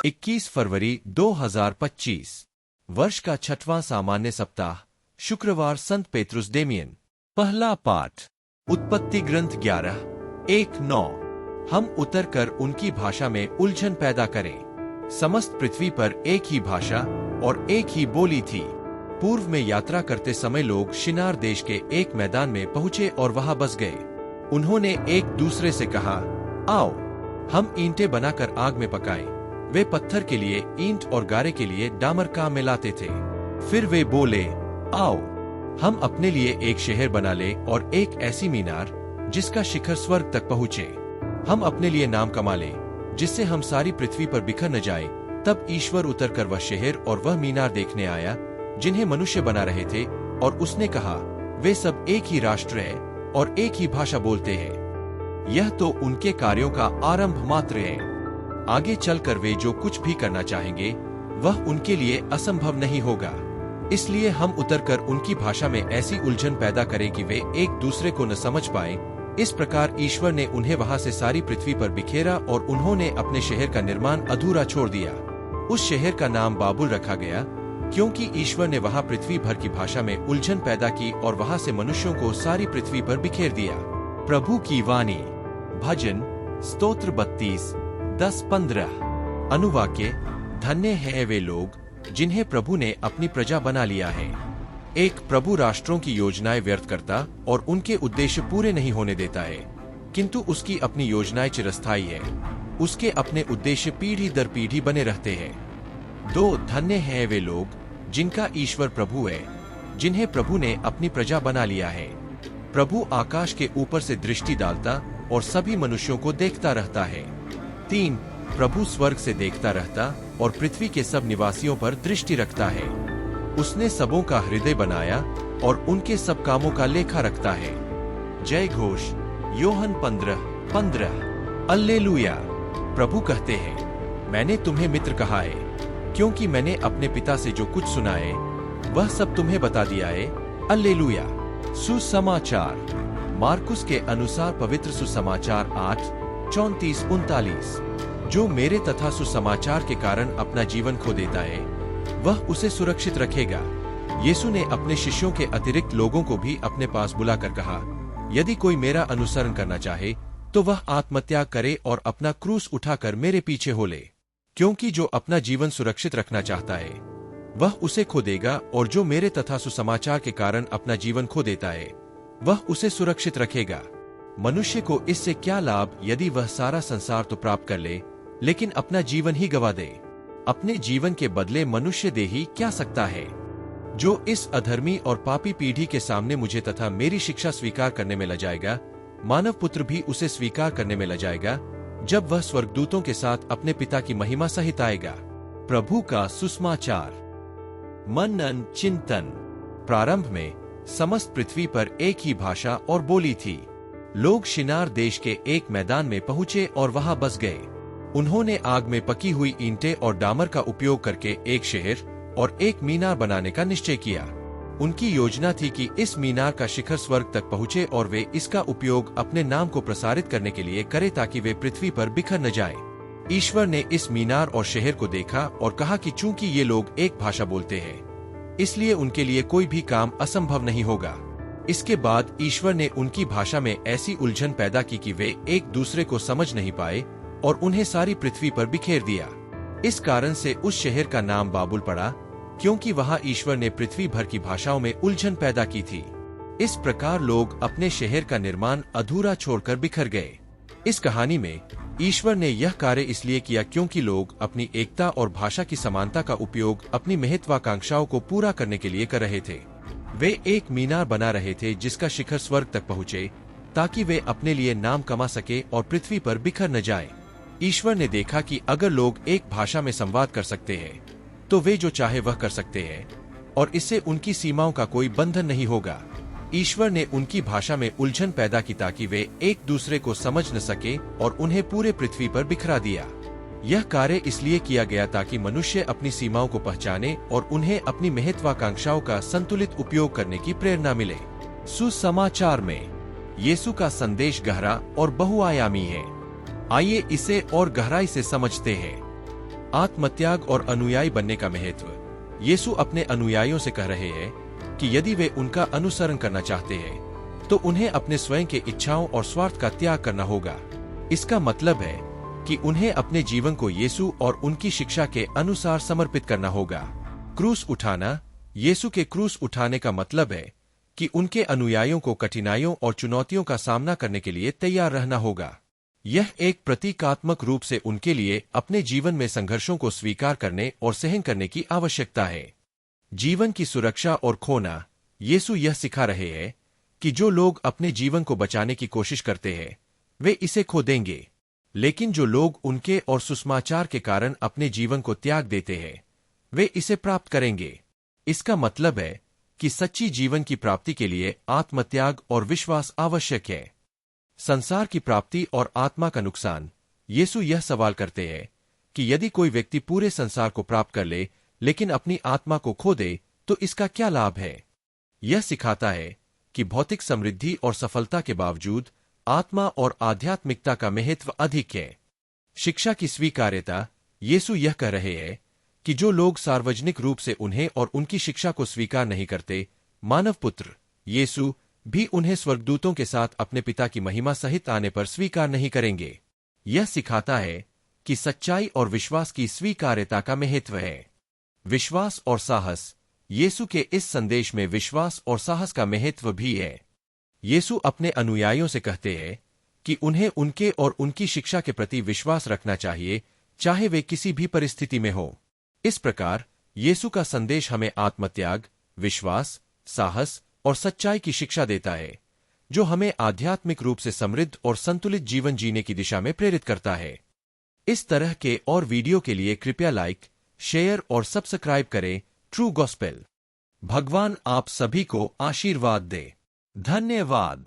21 फरवरी 2025 वर्ष का 6वां सामान्य सप्ताह, शुक्रवार, संत पेत्रुस डेमियन। पहला पाठ, उत्पत्ति ग्रंथ 11:1-9। हम उतरकर उनकी भाषा में उलझन पैदा करें। समस्त पृथ्वी पर एक ही भाषा और एक ही बोली थी। पूर्व में यात्रा करते समय लोग शिनार देश के एक मैदान में पहुंचे और वहां बस गए। उन्होंने एक दूसरे से कहा, आओ हम ईंटें बनाकर आग में पकाएं। वे पत्थर के लिए ईंट और गारे के लिए डामर काम में लाते थे। फिर वे बोले, आओ हम अपने लिए एक शहर बना ले और एक ऐसी मीनार जिसका शिखर स्वर्ग तक पहुँचे। हम अपने लिए नाम कमा ले जिससे हम सारी पृथ्वी पर बिखर न जाए। तब ईश्वर उतरकर वह शहर और वह मीनार देखने आया जिन्हें मनुष्य बना रहे थे, और उसने कहा, वे सब एक ही राष्ट्र है और एक ही भाषा बोलते हैं। यह तो उनके कार्यों का आरंभ मात्र है। आगे चलकर वे जो कुछ भी करना चाहेंगे वह उनके लिए असंभव नहीं होगा। इसलिए हम उतरकर उनकी भाषा में ऐसी उलझन पैदा करें कि वे एक दूसरे को न समझ पाए। इस प्रकार ईश्वर ने उन्हें वहां से सारी पृथ्वी पर बिखेरा और उन्होंने अपने शहर का निर्माण अधूरा छोड़ दिया। उस शहर का नाम बाबुल रखा गया क्योंकि ईश्वर ने वहां पृथ्वी भर की भाषा में उलझन पैदा की और वहां से मनुष्यों को सारी पृथ्वी पर बिखेर दिया। प्रभु की वाणी। भजन स्तोत्र 32:10-15। अनुवाक्य, धन्य है वे लोग जिन्हें प्रभु ने अपनी प्रजा बना लिया है। एक प्रभु राष्ट्रों की योजनाएं व्यर्थ करता और उनके उद्देश्य पूरे नहीं होने देता है, किंतु उसकी अपनी योजनाएं चिरस्थायी है। उसके अपने उद्देश्य पीढ़ी दर पीढ़ी बने रहते हैं। 2, धन्य है वे लोग जिनका ईश्वर प्रभु है, जिन्हें प्रभु ने अपनी प्रजा बना लिया है। प्रभु आकाश के ऊपर से दृष्टि डालता और सभी मनुष्यों को देखता रहता है। 3, प्रभु स्वर्ग से देखता रहता और पृथ्वी के सब निवासियों पर दृष्टि रखता है। उसने सबों का हृदय बनाया और उनके सब कामों का लेखा रखता है। जय घोष। योहन 15:15। अल्लेलुया। प्रभु कहते हैं, मैंने तुम्हें मित्र कहा है क्योंकि मैंने अपने पिता से जो कुछ सुना है वह सब तुम्हें बता दिया है। अल्लेलुया। सुसमाचार। मार्कुस के अनुसार पवित्र सुसमाचार 8:34-39। जो मेरे तथा सुसमाचार के कारण अपना जीवन खो देता है वह उसे सुरक्षित रखेगा। यीशु ने अपने शिष्यों के अतिरिक्त लोगों को भी अपने पास बुलाकर कहा, यदि कोई मेरा अनुसरण करना चाहे तो वह आत्मत्याग करे और अपना क्रूस उठाकर मेरे पीछे हो ले। क्योंकि जो अपना जीवन सुरक्षित रखना चाहता है वह उसे खो देगा, और जो मेरे तथा सुसमाचार के कारण अपना जीवन खो देता है वह उसे सुरक्षित रखेगा। मनुष्य को इससे क्या लाभ यदि वह सारा संसार तो प्राप्त कर ले लेकिन अपना जीवन ही गवा दे। अपने जीवन के बदले मनुष्य दे ही क्या सकता है। जो इस अधर्मी और पापी पीढ़ी के सामने मुझे तथा मेरी शिक्षा स्वीकार करने में लजाएगा, मानव पुत्र भी उसे स्वीकार करने में लजाएगा जब वह स्वर्गदूतों के साथ अपने पिता की महिमा सहित आएगा। प्रभु का सुसमाचार। मनन चिंतन। प्रारंभ में समस्त पृथ्वी पर एक ही भाषा और बोली थी। लोग शिनार देश के एक मैदान में पहुंचे और वहां बस गए। उन्होंने आग में पकी हुई ईंटें और डामर का उपयोग करके एक शहर और एक मीनार बनाने का निश्चय किया। उनकी योजना थी कि इस मीनार का शिखर स्वर्ग तक पहुंचे और वे इसका उपयोग अपने नाम को प्रसारित करने के लिए करें ताकि वे पृथ्वी पर बिखर न जाएं। ईश्वर ने इस मीनार और शहर को देखा और कहा कि चूंकि ये लोग एक भाषा बोलते हैं इसलिए उनके लिए कोई भी काम असंभव नहीं होगा। इसके बाद ईश्वर ने उनकी भाषा में ऐसी उलझन पैदा की कि वे एक दूसरे को समझ नहीं पाए और उन्हें सारी पृथ्वी पर बिखेर दिया। इस कारण से उस शहर का नाम बाबुल पड़ा क्योंकि वहां ईश्वर ने पृथ्वी भर की भाषाओं में उलझन पैदा की थी। इस प्रकार लोग अपने शहर का निर्माण अधूरा छोड़कर बिखर गए। इस कहानी में ईश्वर ने यह कार्य इसलिए किया क्योंकि लोग अपनी एकता और भाषा की समानता का उपयोग अपनी महत्वाकांक्षाओं को पूरा करने के लिए कर रहे थे। वे एक मीनार बना रहे थे जिसका शिखर स्वर्ग तक पहुँचे ताकि वे अपने लिए नाम कमा सके और पृथ्वी पर बिखर न जाए। ईश्वर ने देखा कि अगर लोग एक भाषा में संवाद कर सकते हैं तो वे जो चाहे वह कर सकते हैं और इससे उनकी सीमाओं का कोई बंधन नहीं होगा। ईश्वर ने उनकी भाषा में उलझन पैदा की ताकि वे एक दूसरे को समझ न सके और उन्हें पूरे पृथ्वी पर बिखरा दिया। यह कार्य इसलिए किया गया ताकि मनुष्य अपनी सीमाओं को पहचाने और उन्हें अपनी महत्वाकांक्षाओं का संतुलित उपयोग करने की प्रेरणा मिले। सुसमाचार में यीशु का संदेश गहरा और बहुआयामी है। आइए इसे और गहराई से समझते हैं। आत्मत्याग और अनुयायी बनने का महत्व। यीशु अपने अनुयायियों से कह रहे हैं कि यदि वे उनका अनुसरण करना चाहते हैं तो उन्हें अपने स्वयं के इच्छाओं और स्वार्थ का त्याग करना होगा। इसका मतलब है कि उन्हें अपने जीवन को यीशु और उनकी शिक्षा के अनुसार समर्पित करना होगा। क्रूस उठाना। यीशु के क्रूस उठाने का मतलब है कि उनके अनुयायियों को कठिनाइयों और चुनौतियों का सामना करने के लिए तैयार रहना होगा। यह एक प्रतीकात्मक रूप से उनके लिए अपने जीवन में संघर्षों को स्वीकार करने और सहन करने की आवश्यकता है। जीवन की सुरक्षा और खोना। यीशु यह सिखा रहे हैं कि जो लोग अपने जीवन को बचाने की कोशिश करते हैं वे इसे खो देंगे, लेकिन जो लोग उनके और सुसमाचार के कारण अपने जीवन को त्याग देते हैं वे इसे प्राप्त करेंगे। इसका मतलब है कि सच्ची जीवन की प्राप्ति के लिए आत्मत्याग और विश्वास आवश्यक है। संसार की प्राप्ति और आत्मा का नुकसान। यीशु यह सवाल करते हैं कि यदि कोई व्यक्ति पूरे संसार को प्राप्त कर ले लेकिन अपनी आत्मा को खो दे तो इसका क्या लाभ है। यह सिखाता है कि भौतिक समृद्धि और सफलता के बावजूद आत्मा और आध्यात्मिकता का महत्व अधिक है। शिक्षा की स्वीकार्यता। यीशु यह कह रहे हैं कि जो लोग सार्वजनिक रूप से उन्हें और उनकी शिक्षा को स्वीकार नहीं करते, मानव पुत्र यीशु भी उन्हें स्वर्गदूतों के साथ अपने पिता की महिमा सहित आने पर स्वीकार नहीं करेंगे। यह सिखाता है कि सच्चाई और विश्वास की स्वीकार्यता का महत्व है। विश्वास और साहस। यीशु के इस संदेश में विश्वास और साहस का महत्व भी है। यीशु अपने अनुयायियों से कहते हैं कि उन्हें उनके और उनकी शिक्षा के प्रति विश्वास रखना चाहिए, चाहे वे किसी भी परिस्थिति में हो। इस प्रकार यीशु का संदेश हमें आत्मत्याग, विश्वास, साहस और सच्चाई की शिक्षा देता है, जो हमें आध्यात्मिक रूप से समृद्ध और संतुलित जीवन जीने की दिशा में प्रेरित करता है। इस तरह के और वीडियो के लिए कृपया लाइक, शेयर और सब्सक्राइब करें। True gospel. भगवान आप सभी को आशीर्वाद दे। धन्यवाद।